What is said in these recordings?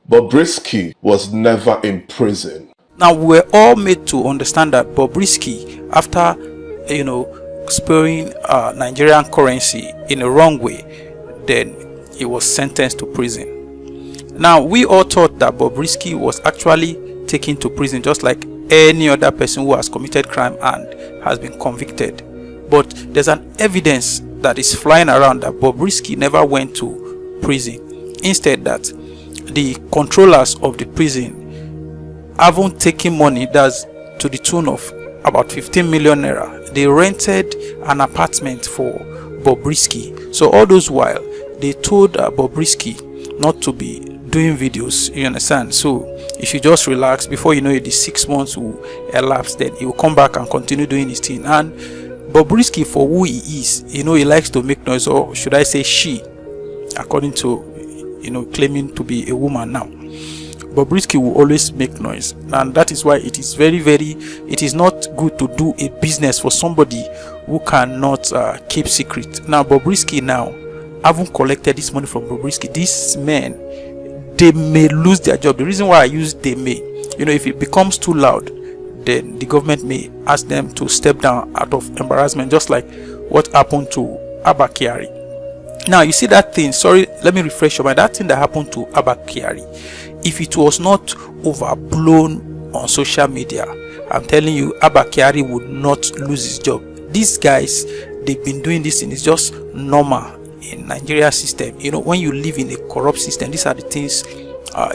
Bobrisky was never in prison. Now, we're all made to understand that Bobrisky, after, sparing Nigerian currency in a wrong way, then he was sentenced to prison. Now, we all thought that Bobrisky was actually taken to prison just like any other person who has committed crime and has been convicted. But there's an evidence that is flying around that Bobrisky never went to prison. Instead, that the controllers of the prison haven't taken money that's to the tune of about 15 million naira. They rented an apartment for Bobrisky. So all those while, they told Bobrisky not to be doing videos, you understand. So if you just relax, before you know it, the 6 months will elapse, then he will come back and continue doing his thing. And Bobrisky, for who he is, he likes to make noise, or should I say she, according to claiming to be a woman now. Bobrisky will always make noise, and that is why it is it is not good to do a business for somebody who cannot keep secret. Now Bobrisky now haven't collected this money from Bobrisky. These men, they may lose their job. The reason why I use they may, if it becomes too loud, then the government may ask them to step down out of embarrassment, just like what happened to Abba Kyari. Now you see that thing, sorry, let me refresh your mind, that thing that happened to Abba Kyari, if it was not overblown on social media, I'm telling you, Abba Kyari would not lose his job. These guys, they've been doing this thing, it's just normal in Nigeria system. When you live in a corrupt system, these are the things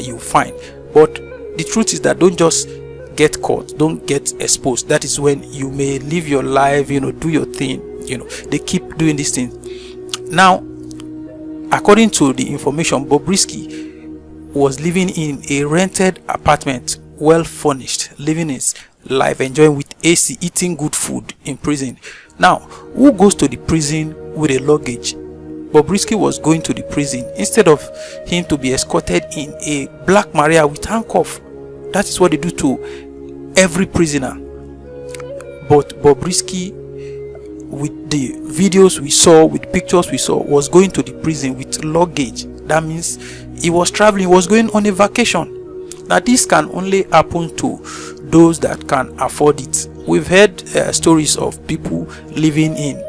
you find. But the truth is that don't just get caught, don't get exposed. That is when you may live your life, do your thing. They keep doing this thing. Now, according to the information, Bobrisky was living in a rented apartment, well furnished, living his life, enjoying with AC, eating good food in prison. Now, who goes to the prison with a luggage? Bobrisky was going to the prison instead of him to be escorted in a Black Maria with handcuff. That is what they do to every prisoner. But Bobrisky, with the videos we saw, with pictures we saw, was going to the prison with luggage. That means he was traveling, he was going on a vacation. Now this can only happen to those that can afford it. We've heard stories of people living in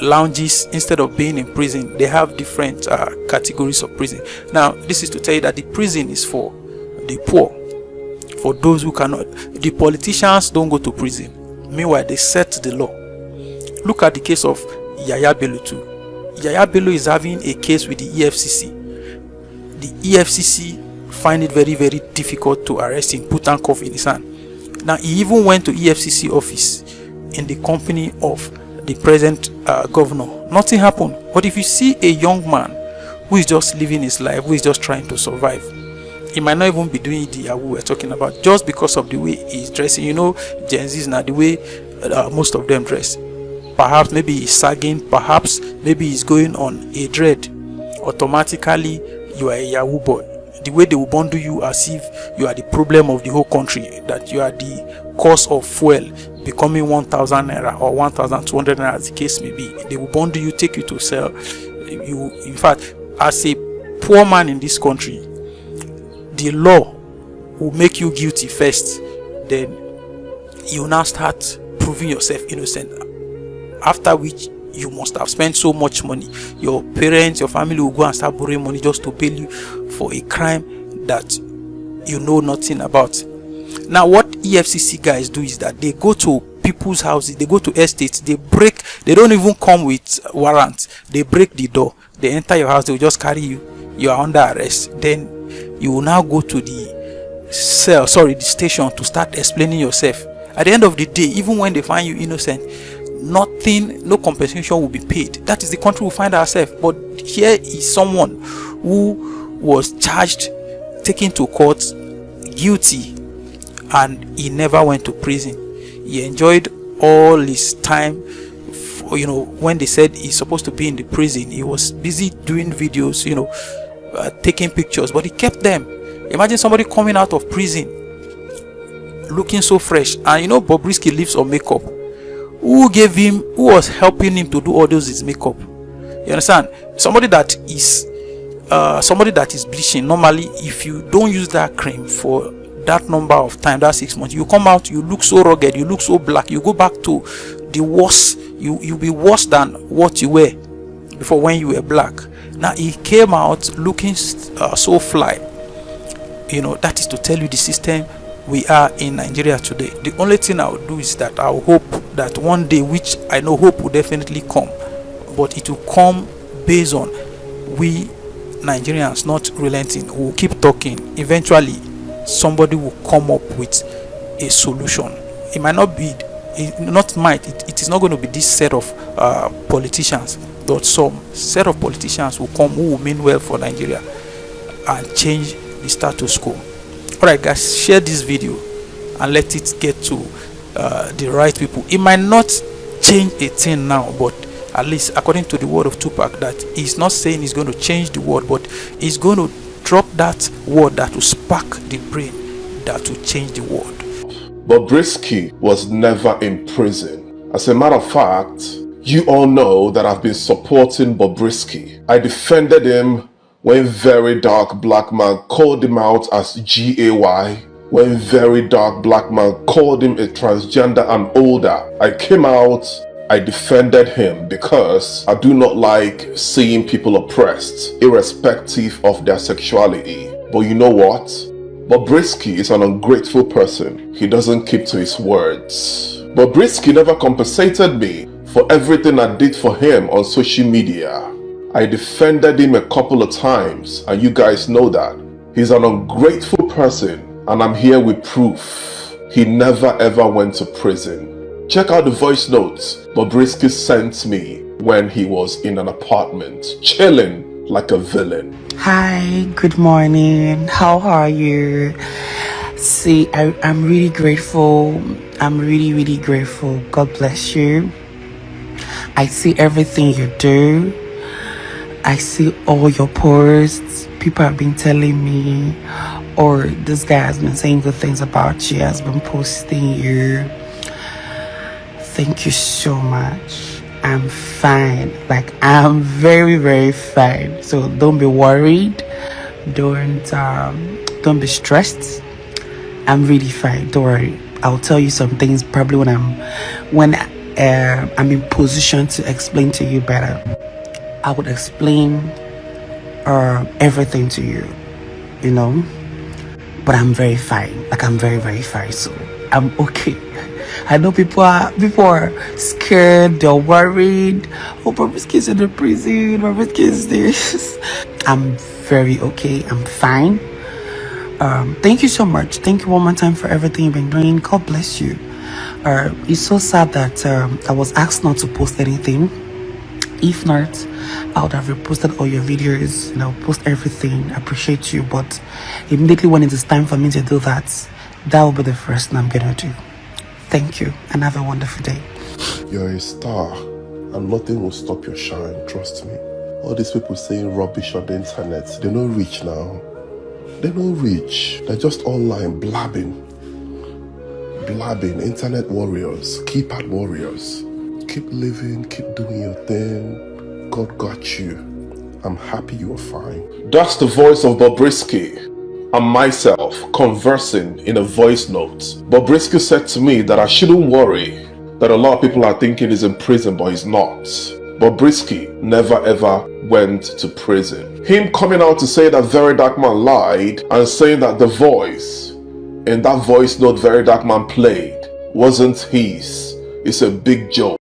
lounges instead of being in prison. They have different categories of prison. Now this is to tell you that the prison is for the poor, for those who cannot. The politicians don't go to prison. Meanwhile, they set the law. Look at the case of Yaya Bello too. Yaya Bello is having a case with the EFCC. The EFCC find it very, very difficult to arrest him, put handcuff in his hand. Now he even went to EFCC office in the company of the present governor. Nothing happened. But if you see a young man who is just living his life, who is just trying to survive, he might not even be doing the Yahoo we're talking about, just because of the way he's dressing. Gen Z's now, the way most of them dress. Perhaps maybe he's sagging, perhaps maybe he's going on a dread. Automatically you are a Yahoo boy. The way they will bundle you as if you are the problem of the whole country, that you are the cause of fuel becoming 1,000 naira or 1,200 naira, as the case may be. They will bundle you, take you to sell you. In fact, as a poor man in this country, the law will make you guilty first, then you now start proving yourself innocent, after which you must have spent so much money. Your parents, your family will go and start borrowing money just to bail you for a crime that you know nothing about. Now what EFCC guys do is that they go to people's houses, they go to estates, they don't even come with warrants, they break the door, they enter your house, they will just carry you, you are under arrest. Then you will now go to the station to start explaining yourself. At the end of the day, even when they find you innocent, no compensation will be paid. That is the country we find ourselves. But here is someone who was charged, taken to court, guilty, and he never went to prison. He enjoyed all his time. When they said he's supposed to be in the prison, he was busy doing videos, taking pictures, but he kept them. Imagine somebody coming out of prison looking so fresh, and Bobrisky lives on makeup. Who was helping him to do all those his makeup? You understand? Somebody that is somebody that is bleaching, normally if you don't use that cream for that number of time, that 6 months, you come out, you look so rugged, you look so black, you go back to the worst, you'll be worse than what you were before when you were black. Now he came out looking so fly. That is to tell you the system we are in Nigeria today. The only thing I will do is that I will hope that one day, which I know hope will definitely come, but it will come based on we Nigerians not relenting. We will keep talking. Eventually somebody will come up with a solution. It might not be, it is not going to be this set of politicians, but some set of politicians will come who will mean well for Nigeria and change the status quo. Alright guys, share this video and let it get to the right people. It might not change a thing now, but at least according to the word of Tupac, that he's not saying he's going to change the world, but he's going to drop that word that will spark the brain that will change the world. Bobrisky was never in prison. As a matter of fact, you all know that I've been supporting Bobrisky. I defended him when Verydarkblackman called him out as GAY, when Verydarkblackman called him a transgender and older. I came out, I defended him because I do not like seeing people oppressed, irrespective of their sexuality. But you know what? Bobrisky is an ungrateful person. He doesn't keep to his words. Bobrisky never compensated me for everything I did for him on social media. I defended him a couple of times, and you guys know that. He's an ungrateful person, and I'm here with proof. He never ever went to prison. Check out the voice notes Bobrisky sent me when he was in an apartment, chilling like a villain. Hi, good morning. How are you? See, I'm really grateful. I'm really grateful. God bless you. I see everything you do. I see all your posts. People have been telling me, or this guy has been saying good things about you, has been posting you. Thank you so much. I'm fine. Like, I'm very fine. So don't be worried. Don't be stressed. I'm really fine. Don't worry. I'll tell you some things probably when I'm in position to explain to you better. I would explain everything to you, but I'm very fine. Like, I'm very fine, so I'm okay. I know people are scared, they're worried. Oh, Bobrisky's in the prison, Bobrisky is this. I'm very okay, I'm fine. Thank you so much. Thank you one more time for everything you've been doing. God bless you. It's so sad that I was asked not to post anything. If not, I would have reposted all your videos and I'll post everything. I appreciate you, but immediately when it is time for me to do that, that will be the first thing I'm gonna do. Thank you and have a wonderful day. You're a star and nothing will stop your shine, trust me. All these people saying rubbish on the internet, they're not rich now. They're not rich. They're just online blabbing, internet warriors, keypad warriors. Keep living, keep doing your thing. God got you. I'm happy you are fine. That's the voice of Bobrisky and myself conversing in a voice note. Bobrisky said to me that I shouldn't worry, that a lot of people are thinking he's in prison, but he's not. Bobrisky never ever went to prison. Him coming out to say that Verydarkman lied and saying that the voice in that voice note Verydarkman played wasn't his, it's a big joke.